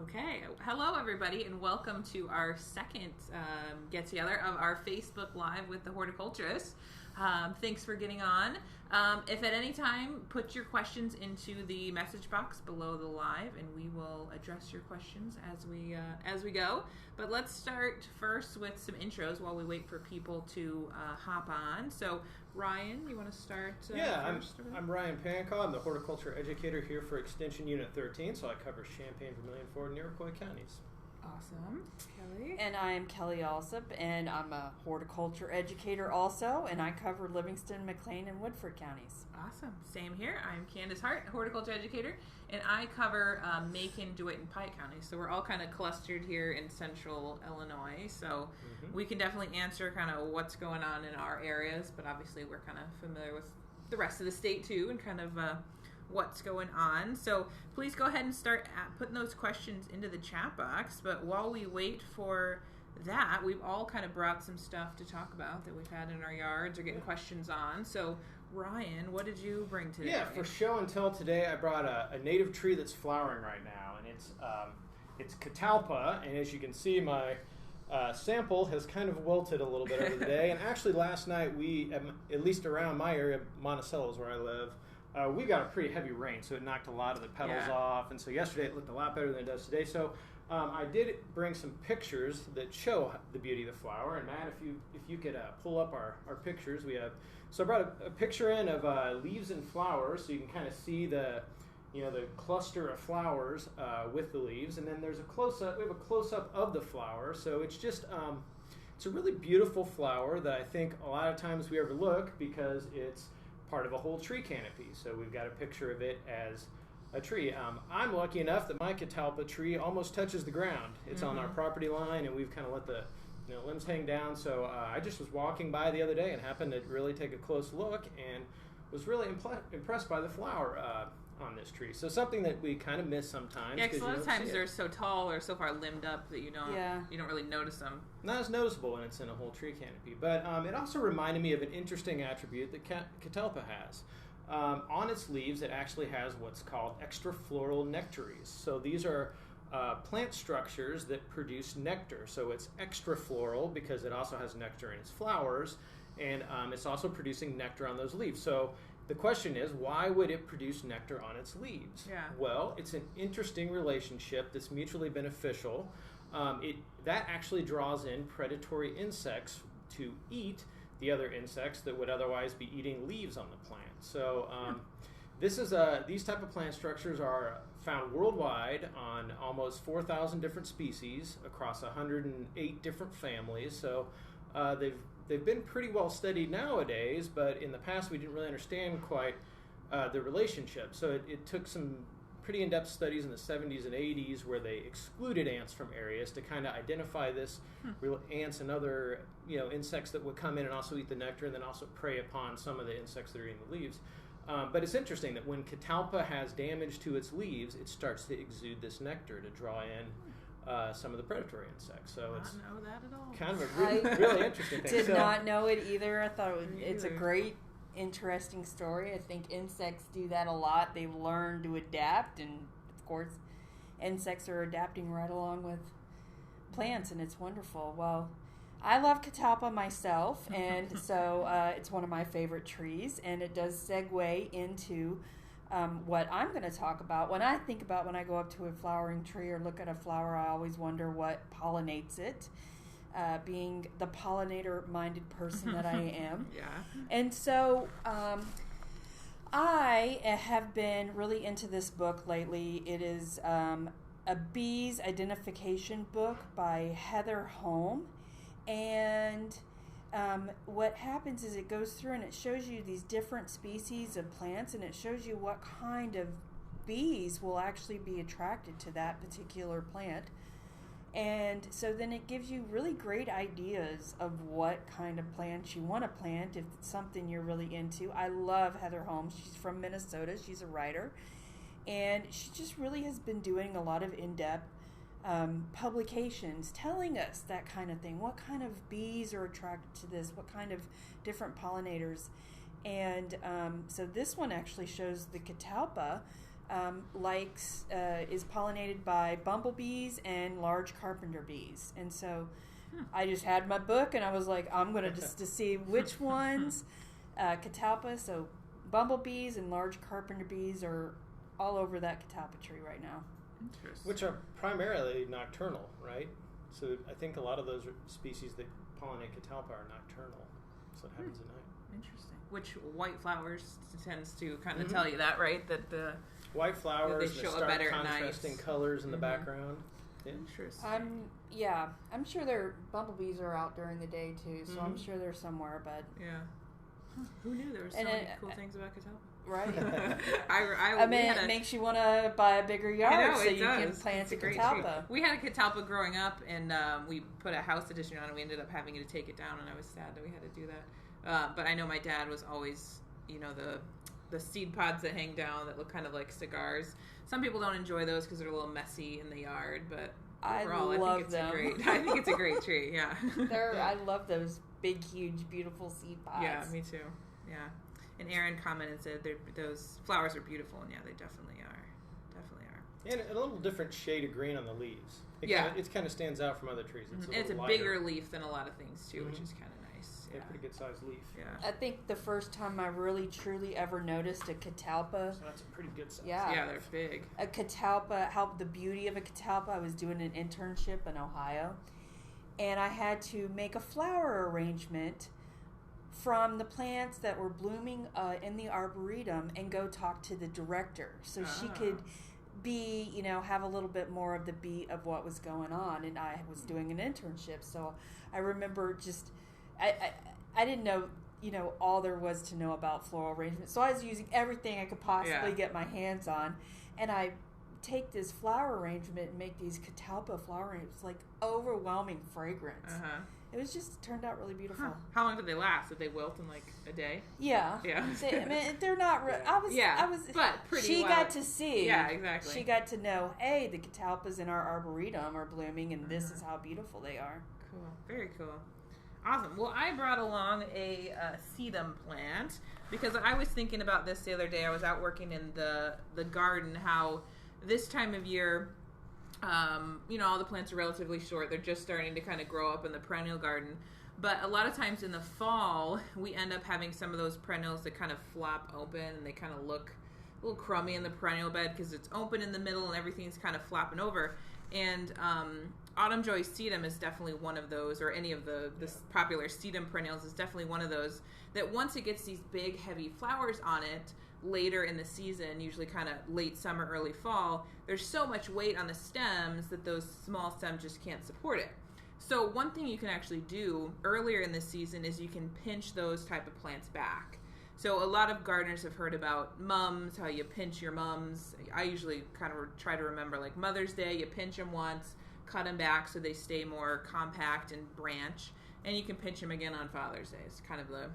Okay, hello everybody, and welcome to our second get-together of our Facebook Live with the Horticulturists. Thanks for getting on. If at any time, put your questions into the message box below the live, and we will address your questions as we go. But let's start first with some intros while we wait for people to hop on. So, Ryan, you want to start? First? I'm Ryan Pankau. I'm the horticulture educator here for Extension Unit 13, so I cover Champaign, Vermilion, Ford, and Iroquois counties. Awesome. Kelly? And I'm Kelly Allsup, and I'm a horticulture educator also, and I cover Livingston, McLean, and Woodford counties. Awesome. Same here. I'm Candice Hart, horticulture educator, and I cover Macon, DeWitt, and Pike counties. So we're all kind of clustered here in central Illinois. So we can definitely answer kind of what's going on in our areas, but obviously we're kind of familiar with the rest of the state too, and kind of what's going on. So please go ahead and start putting those questions into the chat box. But while we wait for that, we've all kind of brought some stuff to talk about that we've had in our yards or getting questions on. So Ryan, what did you bring today? Yeah, for show and tell today, I brought a native tree that's flowering right now, and it's Catalpa. And as you can see, my sample has kind of wilted a little bit over the day. And actually, last night we, at least around my area, Monticello is where I live. We got a pretty heavy rain, so it knocked a lot of the petals off, and so yesterday it looked a lot better than it does today. So I did bring some pictures that show the beauty of the flower. And Matt, if you could pull up our pictures, we have. So I brought a picture in of leaves and flowers, so you can kind of see the cluster of flowers with the leaves, and then there's a close up. We have a close up of the flower, so it's just it's a really beautiful flower that I think a lot of times we overlook because it's part of a whole tree canopy. So we've got a picture of it as a tree. I'm lucky enough that my Catalpa tree almost touches the ground. It's on our property line, and we've kind of let the limbs hang down. So I just was walking by the other day and happened to really take a close look and was really impressed by the flower on this tree. So something that we kind of miss sometimes. Yeah, because a lot of times they're so tall or so far limbed up that you don't really notice them. Not as noticeable when it's in a whole tree canopy. But it also reminded me of an interesting attribute that Catalpa has. On its leaves, it actually has what's called extrafloral nectaries. So these are plant structures that produce nectar. So it's extrafloral because it also has nectar in its flowers, and it's also producing nectar on those leaves. So the question is, why would it produce nectar on its leaves? Yeah. Well, it's an interesting relationship that's mutually beneficial. That actually draws in predatory insects to eat the other insects that would otherwise be eating leaves on the plant. So these type of plant structures are found worldwide on almost 4,000 different species across 108 different families. So they've been pretty well studied nowadays, but in the past we didn't really understand quite the relationship. So it took some pretty in-depth studies in the 70s and 80s where they excluded ants from areas to kind of identify this ants and other insects that would come in and also eat the nectar and then also prey upon some of the insects that are eating the leaves. But it's interesting that when Catalpa has damage to its leaves, it starts to exude this nectar to draw in some of the predatory insects. So it's not know that at all. Kind of a really interesting thing. Did not know it either. I thought it's a great, interesting story. I think insects do that a lot. They've learned to adapt, and of course, insects are adapting right along with plants, and it's wonderful. Well, I love Catalpa myself, and so it's one of my favorite trees, and it does segue into what I'm going to talk about. When I go up to a flowering tree or look at a flower, I always wonder what pollinates it, being the pollinator-minded person that I am. Yeah. And so I have been really into this book lately. It is a bees identification book by Heather Holm. And what happens is it goes through and it shows you these different species of plants, and it shows you what kind of bees will actually be attracted to that particular plant. And so then it gives you really great ideas of what kind of plants you want to plant if it's something you're really into. I love Heather Holmes. She's from Minnesota. She's a writer. And she just really has been doing a lot of in-depth publications telling us that kind of thing. What kind of bees are attracted to this? What kind of different pollinators? And so this one actually shows the Catalpa is pollinated by bumblebees and large carpenter bees. And so I just had my book, and I was like, I'm going to just to see which ones. Catalpa, so bumblebees and large carpenter bees are all over that catalpa tree right now. Interesting. Which are primarily nocturnal, right? So I think a lot of those species that pollinate catalpa are nocturnal. So it happens at night. Interesting. Which white flowers tends to kind of tell you that, right? That the white flowers, they show the a better stark contrasting colors in the background. Yeah. Interesting. I'm sure their bumblebees are out during the day too, so I'm sure they're somewhere. But who knew there were so many cool things about catalpa? Right. It makes you want to buy a bigger yard so you can plant a catalpa. We had a catalpa growing up, and we put a house edition on it. We ended up having to take it down, and I was sad that we had to do that. But I know my dad was always, the seed pods that hang down that look kind of like cigars. Some people don't enjoy those because they're a little messy in the yard, but overall, I think it's a great tree. Yeah. I love those big, huge, beautiful seed pods. Yeah, me too. Yeah. And Aaron commented and said those flowers are beautiful, and they definitely are. And a little different shade of green on the leaves. It kind of stands out from other trees. It's a bigger leaf than a lot of things too, which is kind of nice. Yeah, pretty good sized leaf. Yeah. I think the first time I really truly ever noticed a catalpa. So that's a pretty good size. Yeah, they're big. A catalpa, the beauty of a catalpa. I was doing an internship in Ohio, and I had to make a flower arrangement from the plants that were blooming in the arboretum and go talk to the director so she could be, have a little bit more of the beat of what was going on. And I was doing an internship, so I remember I didn't know, all there was to know about floral arrangement. So I was using everything I could possibly get my hands on, and I take this flower arrangement and make these catalpa flower arrangements, like overwhelming fragrance. It turned out really beautiful. How long did they last? Did they wilt in like a day? Yeah. They're not. But pretty. She got to see. Yeah, exactly. She got to know. Hey, the catalpas in our arboretum are blooming, and this is how beautiful they are. Cool. Very cool. Awesome. Well, I brought along a sedum plant because I was thinking about this the other day. I was out working in the garden. How this time of year, all the plants are relatively short. They're just starting to kind of grow up in the perennial garden. But a lot of times in the fall, we end up having some of those perennials that kind of flop open and they kind of look a little crummy in the perennial bed because it's open in the middle and everything's kind of flopping over. And Autumn Joy sedum is definitely one of those, or any of the popular sedum perennials is definitely one of those that once it gets these big, heavy flowers on it, later in the season, usually kind of late summer, early fall, there's so much weight on the stems that those small stems just can't support it. So one thing you can actually do earlier in the season is you can pinch those type of plants back. So a lot of gardeners have heard about mums, how you pinch your mums. I usually kind of try to remember, like Mother's Day, you pinch them once, cut them back so they stay more compact and branch, and you can pinch them again on Father's Day. It's kind of the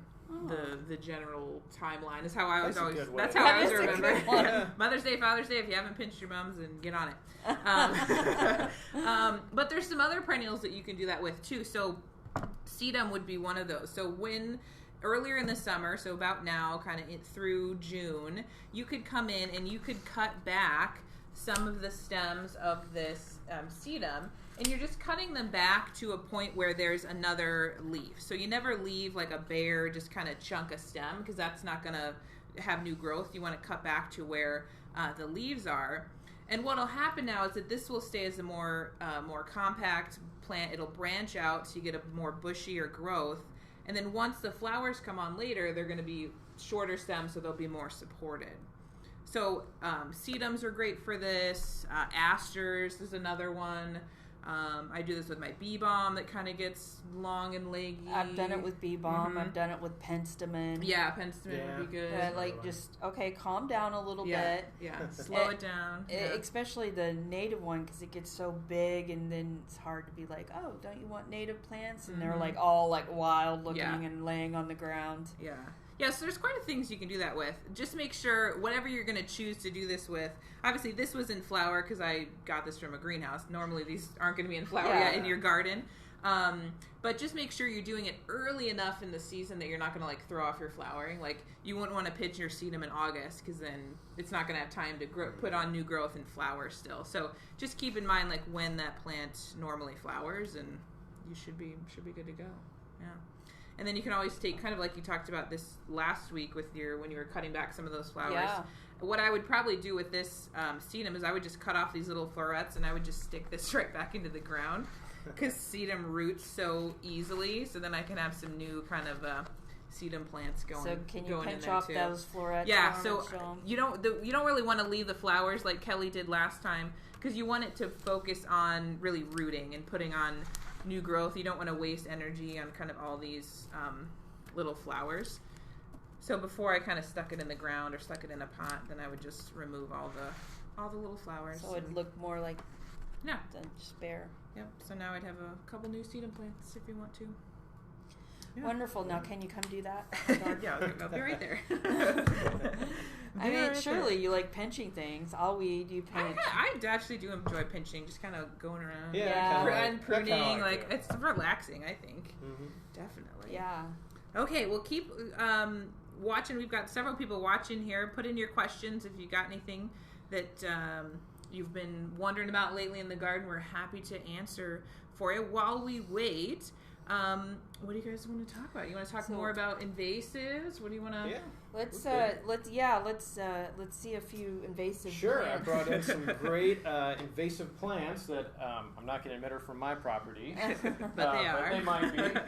general timeline is how I was always. That's how I always remember. Mother's Day, Father's Day. If you haven't pinched your mums, then get on it. But there's some other perennials that you can do that with too. So sedum would be one of those. So earlier in the summer, so about now, kind of through June, you could come in and you could cut back some of the stems of this sedum, and you're just cutting them back to a point where there's another leaf. So you never leave like a bare just kind of chunk of stem, because that's not going to have new growth. You want to cut back to where the leaves are. And what will happen now is that this will stay as a more compact plant. It'll branch out so you get a more bushier growth. And then once the flowers come on later, they're going to be shorter stems, so they'll be more supported. So sedums are great for this. Asters is another one. I do this with my bee balm that kind of gets long and leggy. I've done it with bee balm. I've done it with penstemon. Yeah, penstemon would be good. Calm down a little bit. Yeah, slow it down. Especially the native one, because it gets so big, and then it's hard to be like, oh, don't you want native plants? And they're like all like wild looking and laying on the ground. Yeah. Yeah, so there's quite a few things you can do that with. Just make sure whatever you're going to choose to do this with. Obviously, this was in flower because I got this from a greenhouse. Normally, these aren't going to be in flower yet in your garden. But just make sure you're doing it early enough in the season that you're not going to like throw off your flowering. Like you wouldn't want to pitch your sedum in August because then it's not going to have time to put on new growth and flower still. So just keep in mind like when that plant normally flowers, and you should be good to go. Yeah. And then you can always take, kind of like you talked about this last week with when you were cutting back some of those flowers. Yeah. What I would probably do with this sedum is I would just cut off these little florets and I would just stick this right back into the ground because sedum roots so easily. So then I can have some new kind of sedum plants going. So can you going pinch in there off too. those florets? Yeah. So you don't really want to leave the flowers like Kelly did last time because you want it to focus on really rooting and putting on new growth. You don't want to waste energy on kind of all these little flowers. So before I kind of stuck it in the ground or stuck it in a pot, then I would just remove all the little flowers. So it'd look more like yeah, just bare. Yep. So now I'd have a couple new sedum plants if you want to. Yeah. Wonderful. Now can you come do that? Yeah, I'll be right there. I mean, surely you like pinching things. I'll weed, you pinch. I actually do enjoy pinching, just kind of going around. Yeah. And pruning. Like it's relaxing, I think. Mm-hmm. Definitely. Yeah. Okay, well, keep watching. We've got several people watching here. Put in your questions if you got anything that you've been wondering about lately in the garden. We're happy to answer for you. While we wait, what do you guys want to talk about? You want to talk more about invasives? What do you want to? Yeah. Let's see a few invasive. Sure, plants. I brought in some great invasive plants that I'm not going to admit are from my property, but they are. But they might be.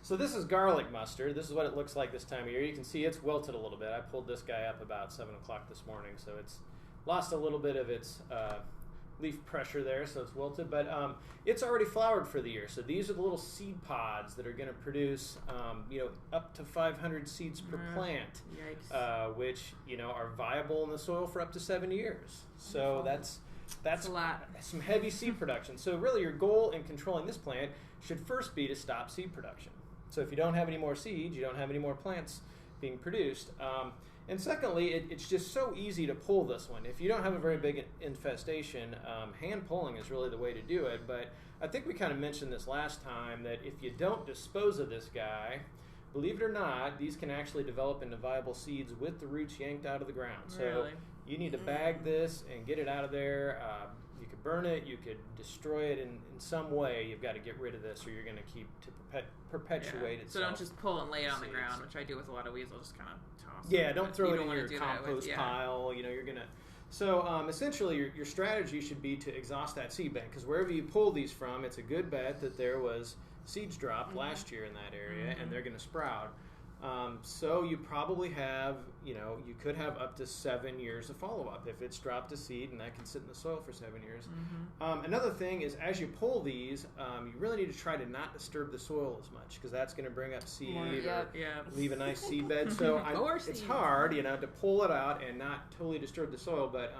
So this is garlic mustard. This is what it looks like this time of year. You can see it's wilted a little bit. I pulled this guy up about 7 o'clock this morning, so it's lost a little bit of its leaf pressure there, so it's wilted. But it's already flowered for the year. So these are the little seed pods that are going to produce, up to 500 seeds per plant, which are viable in the soil for up to 7 years. So that's a lot. Some heavy seed production. So really, your goal in controlling this plant should first be to stop seed production. So if you don't have any more seeds, you don't have any more plants being produced. And secondly, it's just so easy to pull this one. If you don't have a very big infestation, hand pulling is really the way to do it. But I think we kind of mentioned this last time that if you don't dispose of this guy, believe it or not, these can actually develop into viable seeds with the roots yanked out of the ground. So you need to bag this and get it out of there. You could burn it, you could destroy it in some way. You've got to get rid of this or you're going to keep to perpetuate itself. So don't just pull and lay it on the ground, which I do with a lot of weeds. I'll just kind of toss it. Yeah, don't throw it in your compost pile. You're going to... So essentially your strategy should be to exhaust that seed bank, because wherever you pull these from, it's a good bet that there was seeds dropped last year in that area, and they're going to sprout. So you probably have, you could have up to 7 years of follow-up if it's dropped a seed, and that can sit in the soil for 7 years. Another thing is, as you pull these, you really need to try to not disturb the soil as much, because that's going to bring up seed or leave a nice seed bed. So it's hard, to pull it out and not totally disturb the soil, but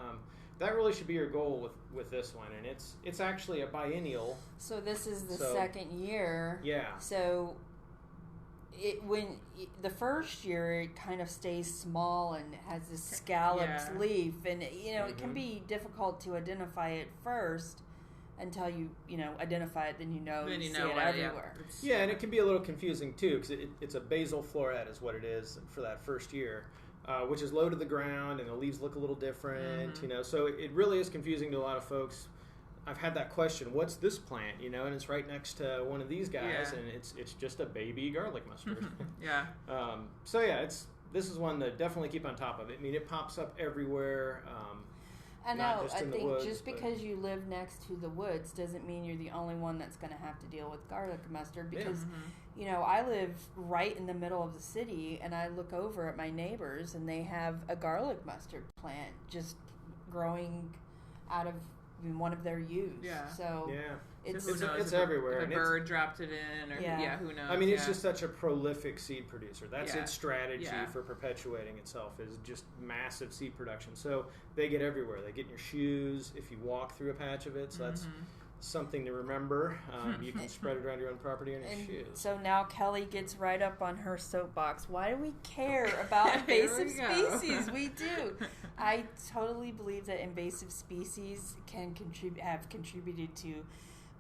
that really should be your goal with this one, and it's actually a biennial. So this is the second year. Yeah. So when the first year it kind of stays small and has this scalloped leaf, and it can be difficult to identify it first until you identify it, then you see it everywhere. Yeah, and it can be a little confusing too, because it's a basal floret is what it is for that first year, which is low to the ground, and the leaves look a little different. So it really is confusing to a lot of folks. I've had that question, what's this plant, and it's right next to one of these guys, and it's just a baby garlic mustard. This is one to definitely keep on top of. I mean, it pops up everywhere. I know. I think just because you live next to the woods doesn't mean you're the only one that's going to have to deal with garlic mustard, because I live right in the middle of the city, and I look over at my neighbors, and they have a garlic mustard plant just growing out of one of their ewes. So it's everywhere. If a bird dropped it in, or who knows? I mean, it's just such a prolific seed producer. That's its strategy for perpetuating itself, is just massive seed production. So they get everywhere. They get in your shoes if you walk through a patch of it. So that's something to remember. You can spread it around your own property in your shoes. So now Kelly gets right up on her soapbox. Why do we care about invasive species? We do. I totally believe that invasive species have contributed to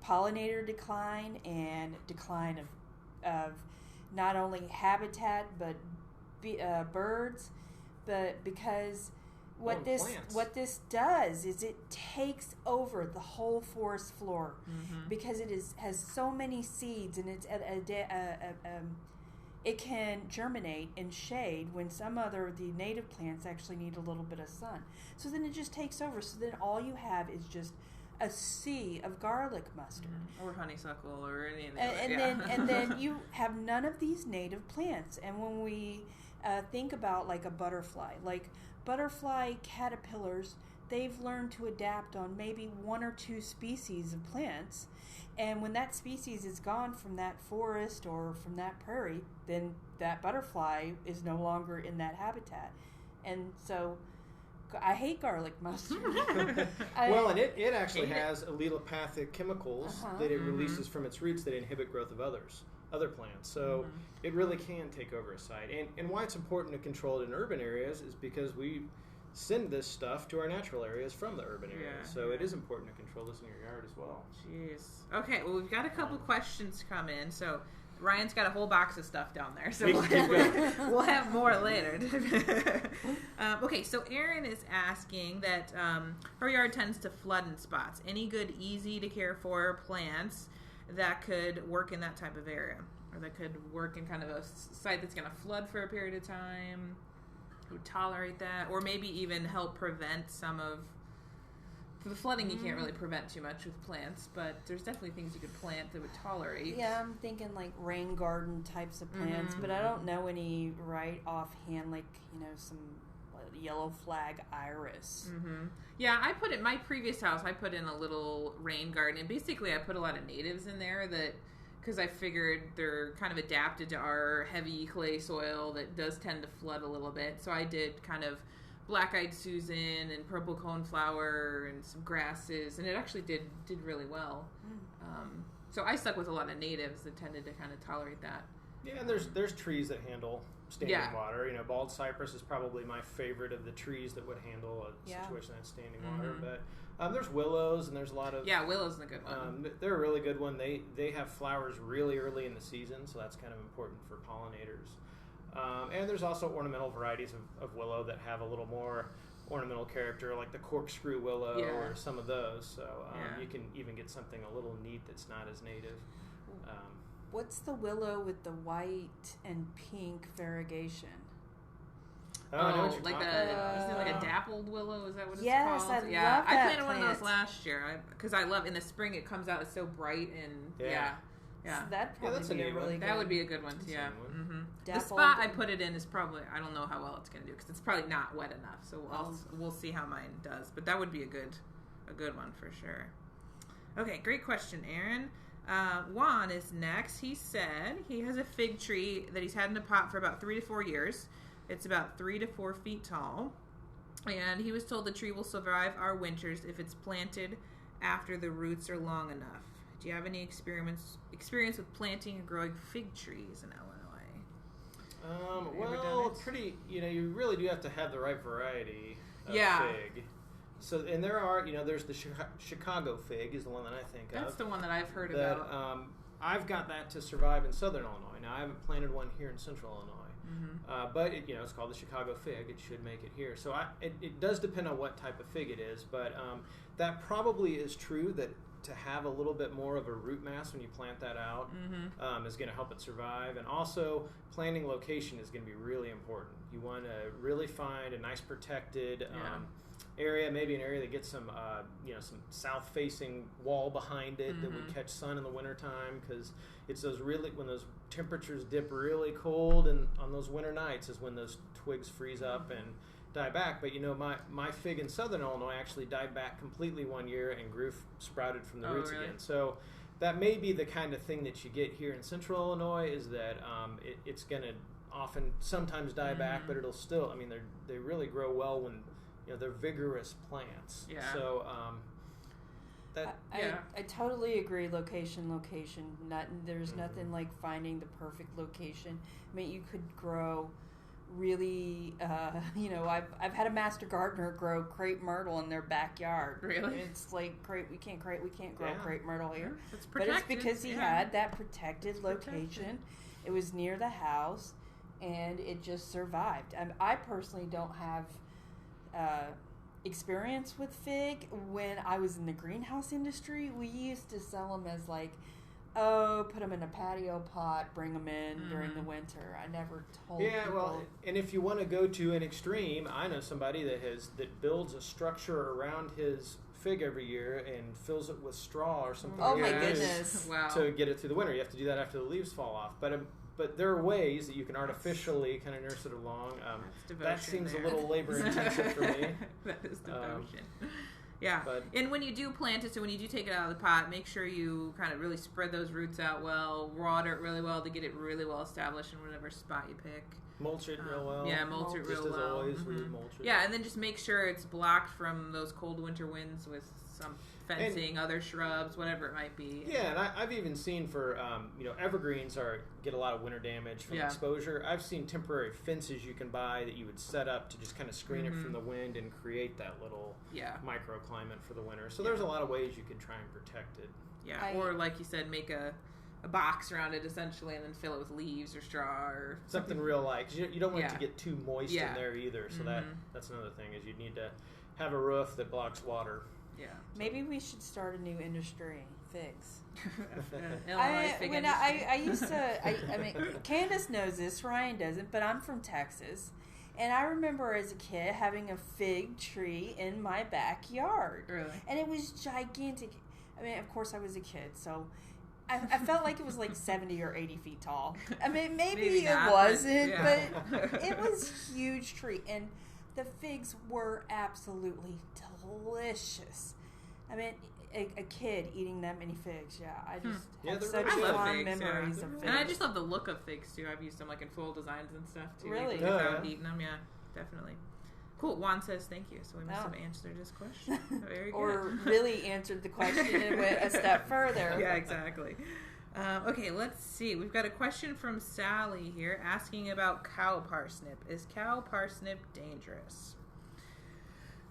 pollinator decline and decline of not only habitat but birds, but because what this does is it takes over the whole forest floor because it has so many seeds, and it's it can germinate in shade when the native plants actually need a little bit of sun. So then it just takes over. So then all you have is just a sea of garlic mustard or honeysuckle or any of the and then you have none of these native plants. And when we think about like a butterfly caterpillars, they've learned to adapt on maybe one or two species of plants, and when that species is gone from that forest or from that prairie, then that butterfly is no longer in that habitat. And so I hate garlic mustard. Well, and it actually has allelopathic chemicals that it releases from its roots that inhibit growth of other plants. So it really can take over a site. And why it's important to control it in urban areas is because we send this stuff to our natural areas from the urban areas. So it is important to control this in your yard as well. Jeez. Okay, well, we've got a couple questions come in. So Ryan's got a whole box of stuff down there, so we'll have more later. Okay, so Erin is asking that her yard tends to flood in spots. Any good, easy to care for plants that could work in that type of area, or that could work in kind of a site that's going to flood for a period of time, would tolerate that, or maybe even help prevent some of the flooding. You can't really prevent too much with plants, but there's definitely things you could plant that would tolerate. Yeah, I'm thinking like rain garden types of plants, but I don't know any right offhand, like, some yellow flag iris. Yeah, I put in my previous house, I put in a little rain garden, and basically I put a lot of natives in there because I figured they're kind of adapted to our heavy clay soil that does tend to flood a little bit. So I did kind of black-eyed Susan and purple coneflower and some grasses, and it actually did really well. So I stuck with a lot of natives that tended to kind of tolerate that. Yeah, and there's trees that handle standing water. Bald cypress is probably my favorite of the trees that would handle a situation that's standing water. But there's willows, and there's a lot of... Yeah, willow's a good one. They're a really good one. They have flowers really early in the season, so that's kind of important for pollinators. And there's also ornamental varieties of willow that have a little more ornamental character, like the corkscrew willow or some of those. So you can even get something a little neat that's not as native. What's the willow with the white and pink variegation? I know what you're like talking about. Isn't it like a dappled willow? Is that what it's yes, called? I love I that planted one of plant. those last year because I love in the spring it comes out, it's so bright and So that'd probably be a really good. That would be a good one too. Yeah. The Dappled spot I put it in is probably, I don't know how well it's going to do because it's probably not wet enough. So we'll see how mine does. But that would be a good one for sure. Okay, great question, Erin. Juan is next. He said he has a fig tree that he's had in a pot for about 3 to 4 years. It's about 3 to 4 feet tall. And he was told the tree will survive our winters if it's planted after the roots are long enough. Do you have any experience with planting and growing fig trees in Illinois? Well, pretty. You really do have to have the right variety of fig. So, and there are, there's the Chicago fig is the one that I think of. That's the one that I've heard about. I've got that to survive in southern Illinois. Now, I haven't planted one here in central Illinois. But it's called the Chicago fig. It should make it here. So it does depend on what type of fig it is, but that probably is true that to have a little bit more of a root mass when you plant that out is going to help it survive. And also, planting location is going to be really important. You want to really find a nice protected area, maybe an area that gets some south-facing wall behind it that would catch sun in the wintertime, because it's when those temperatures dip really cold, and on those winter nights is when those twigs freeze up and die back. But my fig in southern Illinois actually died back completely one year and sprouted from the roots again. So that may be the kind of thing that you get here in central Illinois, is that it's going to sometimes die back, but it'll still, they really grow well when they're vigorous plants. So I totally agree. Location. There's nothing like finding the perfect location. You could grow really, I've had a master gardener grow crepe myrtle in their backyard. Really? It's like we can't grow crepe myrtle here. It's but it's because he had that protected location. It was near the house, and it just survived. I personally don't have experience with fig. When I was in the greenhouse industry, we used to sell them as like, put them in a patio pot, bring them in during the winter. I never told people. Well, and if you want to go to an extreme, I know somebody that builds a structure around his fig every year and fills it with straw or something. Oh my goodness! Wow. To get it through the winter, you have to do that after the leaves fall off. But there are ways that you can artificially kind of nurse it along. That seems a little labor intensive for me. That is devotion. Yeah, and when you do plant it, so when you do take it out of the pot, make sure you kind of really spread those roots out well, water it really well to get it really well established in whatever spot you pick. Mulch it real well. Yeah, mulch it real well. Just as always, mulch it. Yeah, and then just make sure it's blocked from those cold winter winds with some fencing, other shrubs, whatever it might be. Yeah, and I've even seen for, evergreens get a lot of winter damage from exposure. I've seen temporary fences you can buy that you would set up to just kind of screen it from the wind and create that little microclimate for the winter. So there's a lot of ways you could try and protect it. Yeah, or like you said, make a box around it essentially and then fill it with leaves or straw or something real light. 'Cause you don't want it to get too moist in there either. So that's another thing is you need to have a roof that blocks water. Yeah. Maybe we should start a new industry, figs. I used to, I mean, Candice knows this, Ryan doesn't, but I'm from Texas. And I remember as a kid having a fig tree in my backyard. Really? And it was gigantic. I mean, of course I was a kid, so I felt like it was like 70 or 80 feet tall. I mean, maybe it wasn't, but it was a huge tree. And the figs were absolutely delicious. I mean, a kid eating that many figs, I just have such fond memories of figs. And I just love the look of figs, too. I've used them like in full designs and stuff, too. Really? Without eating them, definitely. Cool. Juan says thank you, so we must have answered his question. Very good. Or really answered the question and went a step further. Yeah, exactly. Okay, let's see. We've got a question from Sally here asking about cow parsnip. Is cow parsnip dangerous?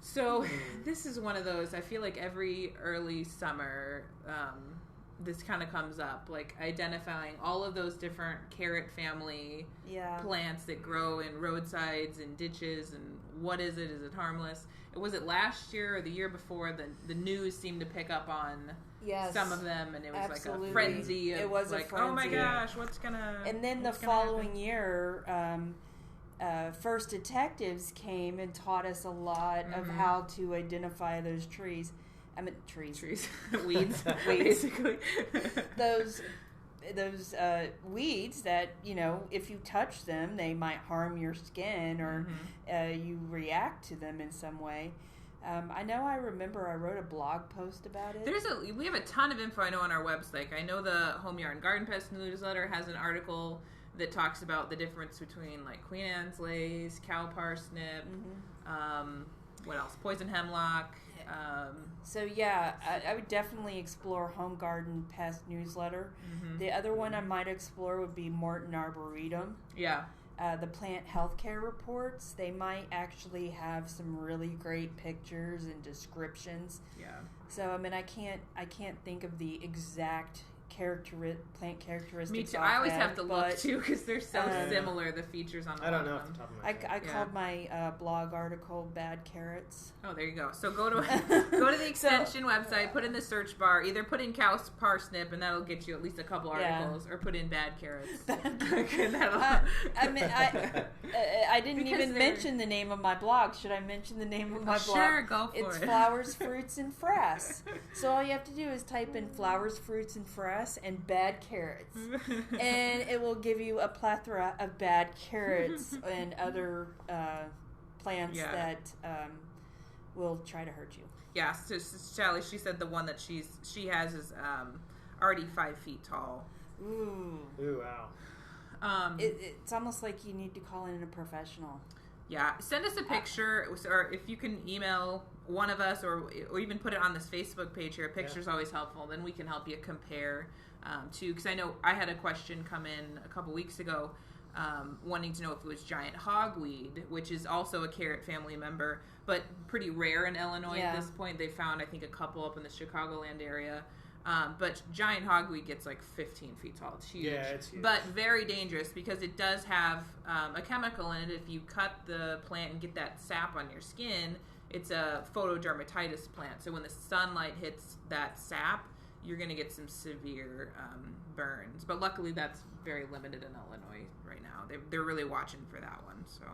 So this is one of those, I feel like every early summer, this kind of comes up, like identifying all of those different carrot family plants that grow in roadsides and ditches, and what is it? Is it harmless? Was it last year or the year before the news seemed to pick up on some of them, and it was like a frenzy of oh my gosh, what's gonna... And then the following year... First Detectives came and taught us a lot of how to identify those trees. I mean, trees. Weeds, basically. those weeds that, if you touch them, they might harm your skin or you react to them in some way. I remember I wrote a blog post about it. We have a ton of info I know on our website. I know the Home Yard and Garden Pest newsletter has an article that talks about the difference between like Queen Anne's lace, cow parsnip, what else? Poison hemlock. I would definitely explore Home Garden Pest newsletter. The other one I might explore would be Morton Arboretum. Yeah. The plant healthcare reports, they might actually have some really great pictures and descriptions. Yeah. So I can't think of the exact plant characteristics. Me too. I always have to look too because they're so similar. The features on. I don't know off the top of my head. I called my blog article "Bad Carrots." Oh, there you go. So go to the extension website, put in the search bar, either put in cow parsnip, and that'll get you at least a couple articles, or put in bad carrots. I didn't even mention the name of my blog. Should I mention the name of my blog? Sure, go for it. It's Flowers, Fruits, and Frass. So all you have to do is type in flowers, fruits, and frass and bad carrots, and it will give you a plethora of bad carrots and other plants that will try to hurt you. Yeah, so Sally, she said the one that she has is already 5 feet tall. Ooh, wow. It's almost like you need to call in a professional. Yeah, send us a picture, or if you can email one of us, or even put it on this Facebook page here. A picture's always helpful. Then we can help you compare because I know I had a question come in a couple weeks ago wanting to know if it was giant hogweed, which is also a carrot family member, but pretty rare in Illinois at this point. They found, I think, a couple up in the Chicagoland area. But giant hogweed gets like 15 feet tall. It's huge. Yeah, it's huge. But very dangerous because it does have a chemical in it. If you cut the plant and get that sap on your skin, it's a photodermatitis plant. So when the sunlight hits that sap, you're going to get some severe burns. But luckily, that's very limited in Illinois right now. They're really watching for that one. So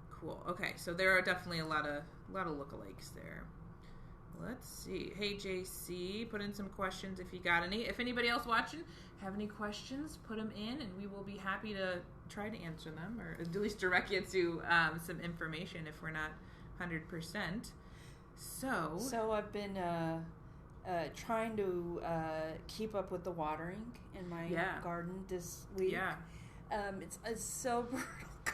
cool. Okay, so there are definitely a lot of lookalikes there. Let's see. Hey, JC, put in some questions if you got any. If anybody else watching have any questions, put them in, and we will be happy to try to answer them, or at least direct you to some information if we're not 100%. So I've been trying to keep up with the watering in my garden this week. Yeah. It's so brutal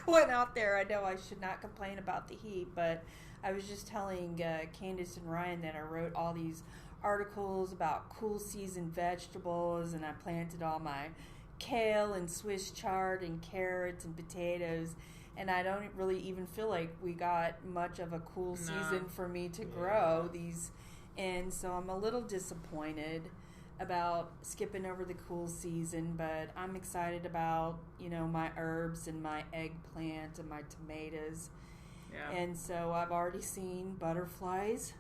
going out there. I know I should not complain about the heat, but I was just telling Candice and Ryan that I wrote all these articles about cool season vegetables, and I planted all my kale and Swiss chard and carrots and potatoes, and I don't really even feel like we got much of a cool season for me to grow these, and so I'm a little disappointed about skipping over the cool season, but I'm excited about, my herbs and my eggplant and my tomatoes. Yeah. And so I've already seen butterflies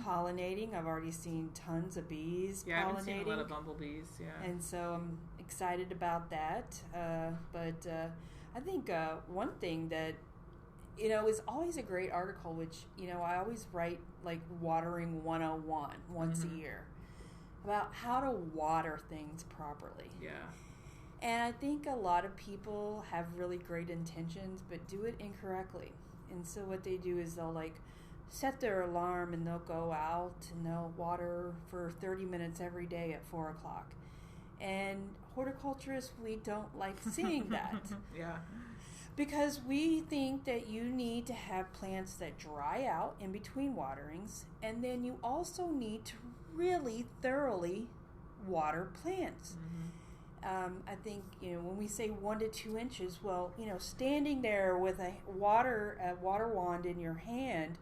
pollinating. I've already seen tons of bees pollinating. Yeah, I've seen a lot of bumblebees, And so I'm excited about that. But I think one thing that, is always a great article, which, I always write like Watering 101 once a year about how to water things properly. Yeah. And I think a lot of people have really great intentions, but do it incorrectly. And so what they do is they'll set their alarm and they'll go out and they'll water for 30 minutes every day at 4 o'clock. And horticulturists, we don't like seeing that. Yeah. Because we think that you need to have plants that dry out in between waterings, and then you also need to really thoroughly water plants. I think, when we say 1 to 2 inches, well, standing there with a water wand in your hand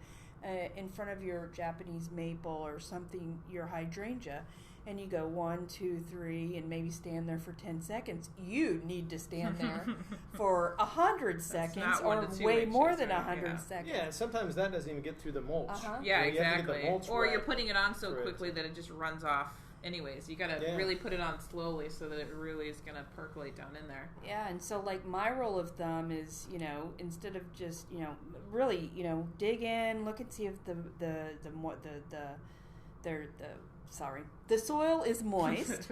in front of your Japanese maple or something, your hydrangea, and you go 1, 2, 3, and maybe stand there for 10 seconds, you need to stand there for 100 seconds or way more than 100 seconds. Yeah, sometimes that doesn't even get through the mulch. Yeah, exactly. Or you're putting it on so quickly that it just runs off. Anyways, you gotta really put it on slowly so that it really is gonna percolate down in there. Yeah, and so my rule of thumb is, instead of just, really, dig in, look and see if the soil is moist,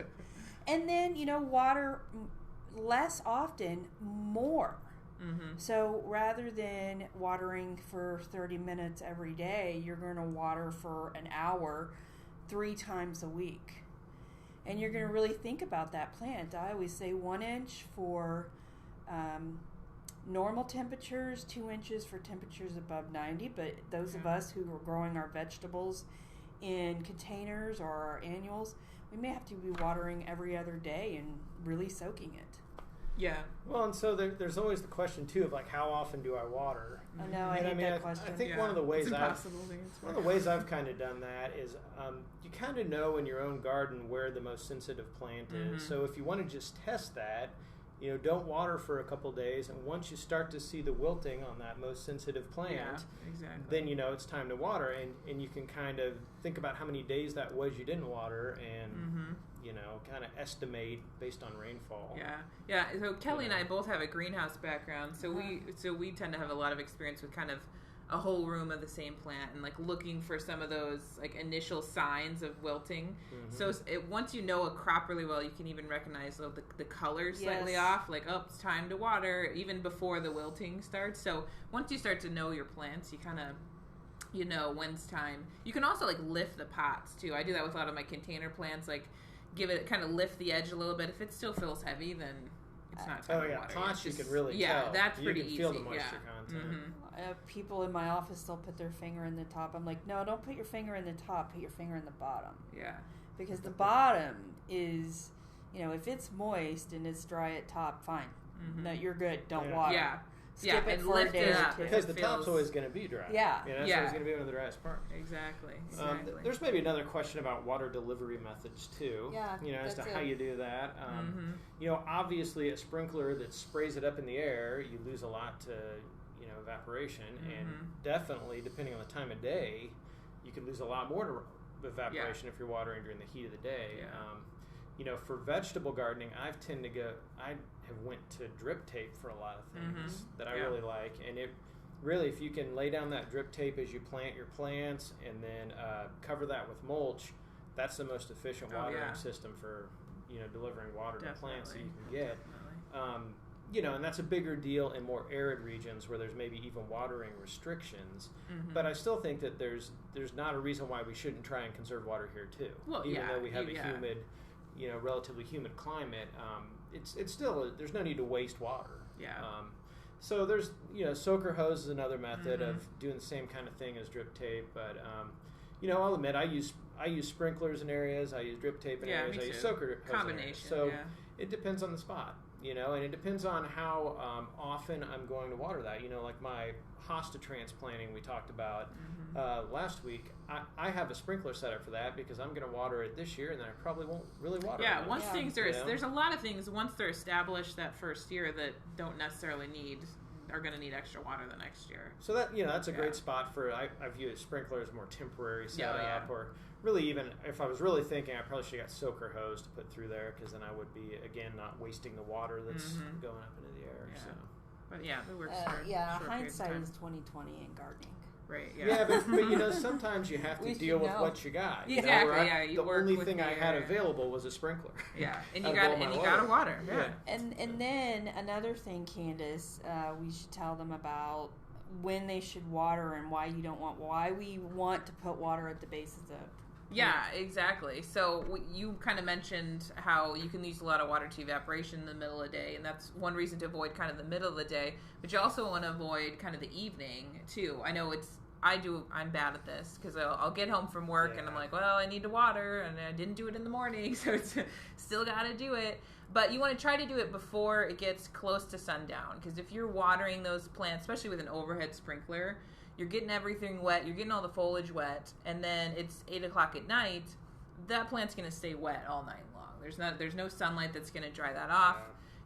and then water less often, more. So rather than watering for 30 minutes every day, you're going to water for an hour 3 times a week. And you're going to really think about that plant. I always say 1 inch for normal temperatures, 2 inches for temperatures above 90. But those of us who are growing our vegetables in containers or our annuals, we may have to be watering every other day and really soaking it. Yeah. Well, and so there's always the question too of how often do I water? I know, I hate that question. I think one of the ways I've kind of done that is you kind of know in your own garden where the most sensitive plant is. So if you want to just test that, don't water for a couple days, and once you start to see the wilting on that most sensitive plant, then it's time to water, and you can kind of think about how many days that was you didn't water, and kind of estimate based on rainfall. Yeah. So Kelly and I both have a greenhouse background, so we tend to have a lot of experience with kind of a whole room of the same plant and looking for some of those initial signs of wilting. So once you know a crop really well, you can even recognize the color slightly off, it's time to water even before the wilting starts. So once you start to know your plants, you kind of when's time. You can also lift the pots too. I do that with a lot of my container plants, give it kind of lift the edge a little bit. If it still feels heavy, then it's not time to water. Pots you can really tell. That's pretty easy. You can feel the moisture content. People in my office, they'll put their finger in the top. I'm like, no, don't put your finger in the top. Put your finger in the bottom. Yeah. Because the bottom is, if it's moist and it's dry at top, fine. no, you're good. Don't water. Yeah. Skip it and for a lift day it or up. two. Because the top's always going to be dry. Yeah. That's always going to be one of the driest parts. Exactly. There's maybe another question about water delivery methods too. Yeah. As to how you do that. Obviously a sprinkler that sprays it up in the air, you lose a lot to evaporation, and definitely depending on the time of day, you could lose a lot more to evaporation if you're watering during the heat of the day. For vegetable gardening, I have went to drip tape for a lot of things that I really like, and it really, if you can lay down that drip tape as you plant your plants and then cover that with mulch, that's the most efficient watering system for delivering water to plants that you can get. And that's a bigger deal in more arid regions where there's maybe even watering restrictions. But I still think that there's not a reason why we shouldn't try and conserve water here too. Well, even though we have a humid, relatively humid climate, it's still there's no need to waste water. So there's soaker hose is another method of doing the same kind of thing as drip tape. But I'll admit I use sprinklers in areas, I use drip tape in areas, I use soaker hose combination. in areas. So it depends on the spot. And it depends on how often I'm going to water that. Like my hosta transplanting we talked about last week, I have a sprinkler setup for that because I'm going to water it this year, and then I probably won't really water it. Once things there's a lot of things once they're established that first year that don't necessarily are going to need extra water the next year. So that that's a great spot for. I view a sprinkler as a more temporary setup, or really even if I was really thinking, I probably should have got soaker hose to put through there because then I would be again not wasting the water that's going up into the air. So. But it works. For hindsight is 20/20 in gardening. Right. Yeah, but sometimes you have to deal with what you got. Exactly. The only thing I had available was a sprinkler. Yeah, and you got to water. Yeah. And then another thing, Candice, we should tell them about when they should water and why we want to put water at the bases of. Yeah, exactly. So you kind of mentioned how you can use a lot of water to evaporation in the middle of the day, and that's one reason to avoid kind of the middle of the day, but you also want to avoid kind of the evening too. I know I'm bad at this because I'll get home from work and I'm like, well, I need to water and I didn't do it in the morning, so it's still got to do it. But you want to try to do it before it gets close to sundown, because if you're watering those plants, especially with an overhead sprinkler, you're getting everything wet, you're getting all the foliage wet, and then it's 8 o'clock at night, that plant's going to stay wet all night long. There's no sunlight that's going to dry that off,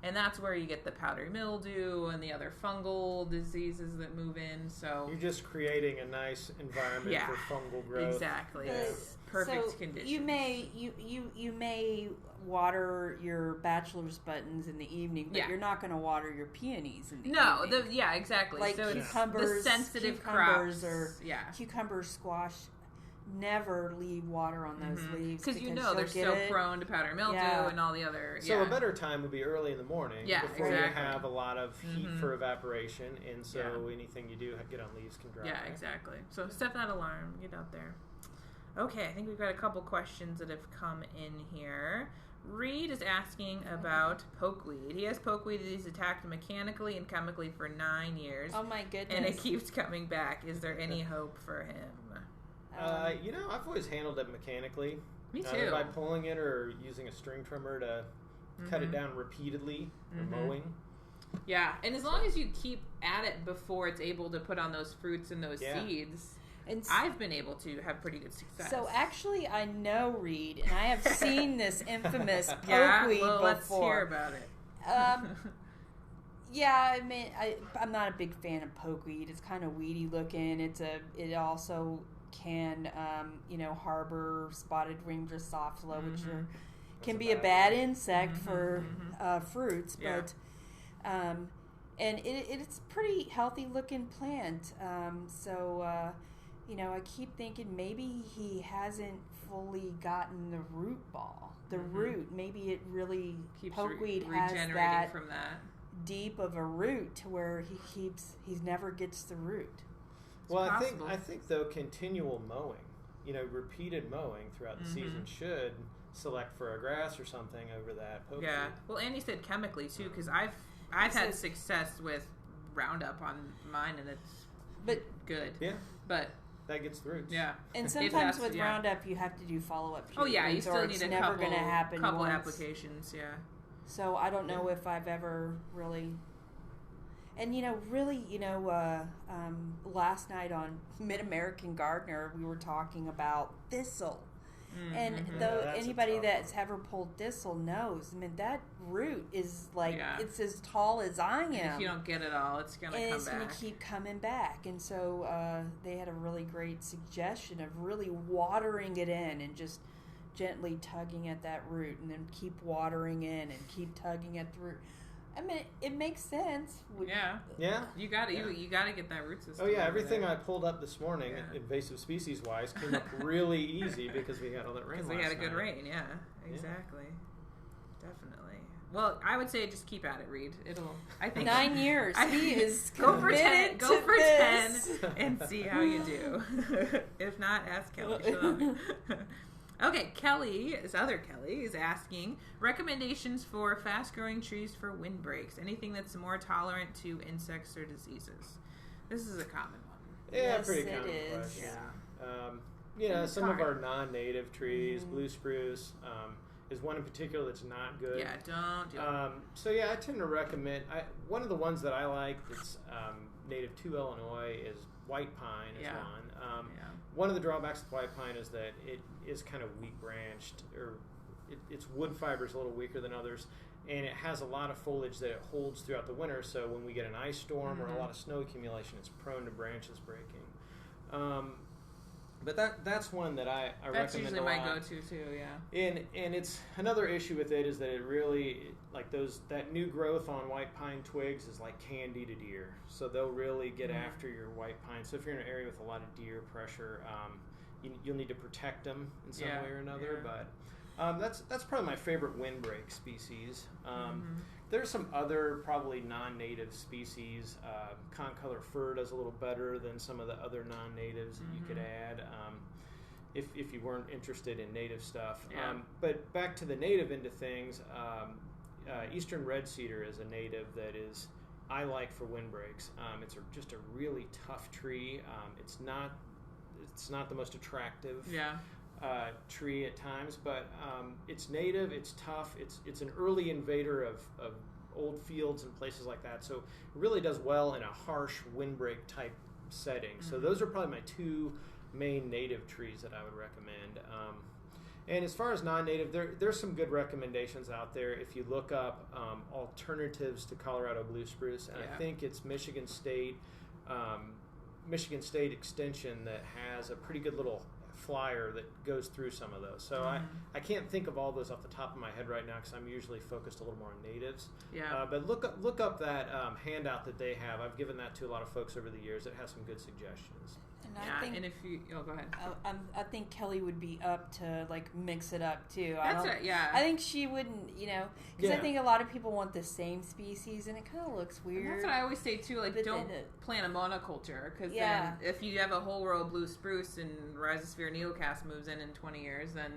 and that's where you get the powdery mildew and the other fungal diseases that move in. So you're just creating a nice environment for fungal growth. Exactly. It's perfect conditions. You may water your bachelor's buttons in the evening, but you're not going to water your peonies in the evening. Exactly. Like so cucumbers, the sensitive cucumbers crops, or cucumber, squash. Never leave water on those leaves because they're so prone to powdery mildew and all the other. So a better time would be early in the morning before you have a lot of heat for evaporation, and so anything you do get on leaves can dry. Yeah, exactly. So set that alarm. Get out there. Okay, I think we've got a couple questions that have come in here. Reed is asking about pokeweed. He has pokeweed that he's attacked mechanically and chemically for 9 years. Oh my goodness. And it keeps coming back. Is there any hope for him? I've always handled it mechanically. Me too. By pulling it or using a string trimmer to cut it down repeatedly or mowing. Yeah, and as long as you keep at it before it's able to put on those fruits and those seeds, and I've been able to have pretty good success. So actually, I know Reed, and I have seen this infamous pokeweed before. Let's hear about it. I mean, I'm not a big fan of pokeweed. It's kind of weedy looking. It also can harbor spotted ring drosophila, which can be a bad insect for fruits, but and it's a pretty healthy looking plant. I keep thinking maybe he hasn't fully gotten the root ball. The root, maybe it really keeps pokeweed has that from that deep of a root to where he never gets the root. Well, I think though continual mowing, repeated mowing throughout the season should select for a grass or something over that pokeweed. Yeah. Well, and he said chemically too, because I've had success with Roundup on mine, and it's good. Yeah. But that gets the roots. Yeah. And sometimes with Roundup, you have to do follow-up treatments. You still need a couple applications. Yeah. So I don't know if I've ever really. And last night on Mid-American Gardener, we were talking about thistle. Mm-hmm. And anybody that's ever pulled thistle knows, I mean, that root is it's as tall as I am. And if you don't get it all, it's going to come back. And it's going to keep coming back. And so they had a really great suggestion of really watering it in and just gently tugging at that root, and then keep watering in and keep tugging at the root. I mean, it makes sense. Yeah. You got to get that root system. Oh yeah, everything I pulled up this morning, invasive species wise, came up really easy because we had all that rain. Because we had a good rain. Yeah, exactly. Definitely. Well, I would say just keep at it, Reed. I think 9 years. He is go for 10. Go for 10 and see how you do. If not, ask Kelly. Okay, other Kelly is asking recommendations for fast-growing trees for windbreaks. Anything that's more tolerant to insects or diseases. This is a common one. Yeah, yes, pretty common it is. question. Yeah. Some of our non-native trees, blue spruce, is one in particular that's not good. Yeah, don't do it. So yeah, I tend to recommend. One of the ones that I like that's native to Illinois is white pine. Is one. One of the drawbacks with white pine is that it is kind of weak branched, or its wood fiber is a little weaker than others, and it has a lot of foliage that it holds throughout the winter. So when we get an ice storm or a lot of snow accumulation, it's prone to branches breaking. But that's one that I recommend a lot. That's usually my go-to too, yeah. And it's another issue with it is that it really, that new growth on white pine twigs is like candy to deer. So they'll really get after your white pine. So if you're in an area with a lot of deer pressure, you'll need to protect them in some way or another. Yeah. But that's probably my favorite windbreak species. There's some other probably non-native species. Concolor fir does a little better than some of the other non-natives that you could add if you weren't interested in native stuff. Yeah. But back to the native end of things, eastern red cedar is a native that I like for windbreaks. It's just a really tough tree. It's not the most attractive. Yeah. Tree at times, but it's native, it's tough, it's an early invader of old fields and places like that, so it really does well in a harsh windbreak type setting. So those are probably my two main native trees that I would recommend. And as far as non-native, there's some good recommendations out there if you look up alternatives to Colorado blue spruce, and I think it's Michigan State Extension that has a pretty good little flyer that goes through some of those. So I can't think of all those off the top of my head right now because I'm usually focused a little more on natives. Yeah. But look up that handout that they have. I've given that to a lot of folks over the years. It has some good suggestions. And I think, and if you, go ahead. I think Kelly would be up to mix it up too. That's it. Yeah. I think she wouldn't, because I think a lot of people want the same species, and it kind of looks weird. And that's what I always say too. Don't plant a monoculture, because then if you have a whole row of blue spruce and Rhizosphere neocast moves in 20 years, then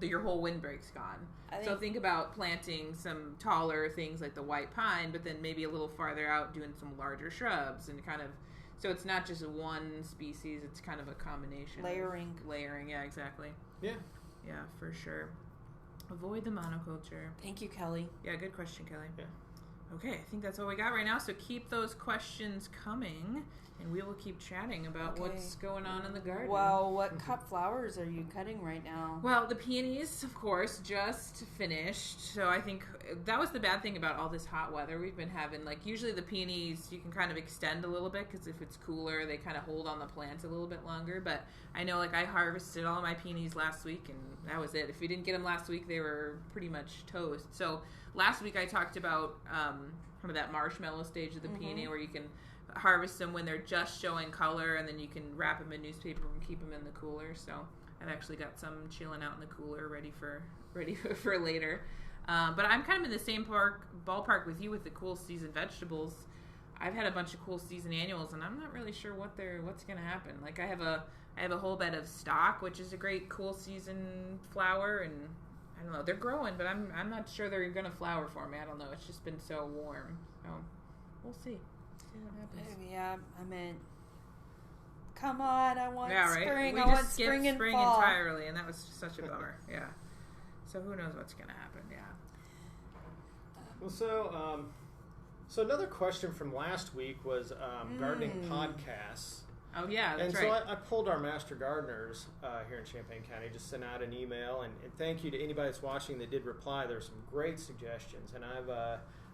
your whole windbreak's gone. So think about planting some taller things like the white pine, but then maybe a little farther out doing some larger shrubs and kind of. So it's not just one species, it's kind of a combination. Layering, yeah, exactly. Yeah. Yeah, for sure. Avoid the monoculture. Thank you, Kelly. Yeah, good question, Kelly. Yeah. Okay, I think that's all we got right now, so keep those questions coming, and we will keep chatting about what's going on in the garden. Well, what cut flowers are you cutting right now? Well, the peonies, of course, just finished, so I think that was the bad thing about all this hot weather we've been having. Usually the peonies, you can kind of extend a little bit, because if it's cooler, they kind of hold on the plants a little bit longer, but I know, I harvested all my peonies last week, and that was it. If you didn't get them last week, they were pretty much toast. So last week I talked about kind of that marshmallow stage of the peony, where you can harvest them when they're just showing color, and then you can wrap them in newspaper and keep them in the cooler. So I've actually got some chilling out in the cooler, ready for later. But I'm kind of in the same ballpark with you with the cool season vegetables. I've had a bunch of cool season annuals, and I'm not really sure what's going to happen. I have a whole bed of stock, which is a great cool season flower, and I don't know, they're growing, but I'm not sure they're going to flower for me. I don't know. It's just been so warm. So we'll see. See what happens. Yeah, I mean, come on, I want spring. We I just want skipped spring and fall entirely, and that was such a bummer. Yeah. So who knows what's going to happen? Yeah. Well, so another question from last week was gardening podcasts. Oh, yeah, that's right. And so I pulled our master gardeners here in Champaign County, just sent out an email, and thank you to anybody that's watching that did reply. There were some great suggestions, and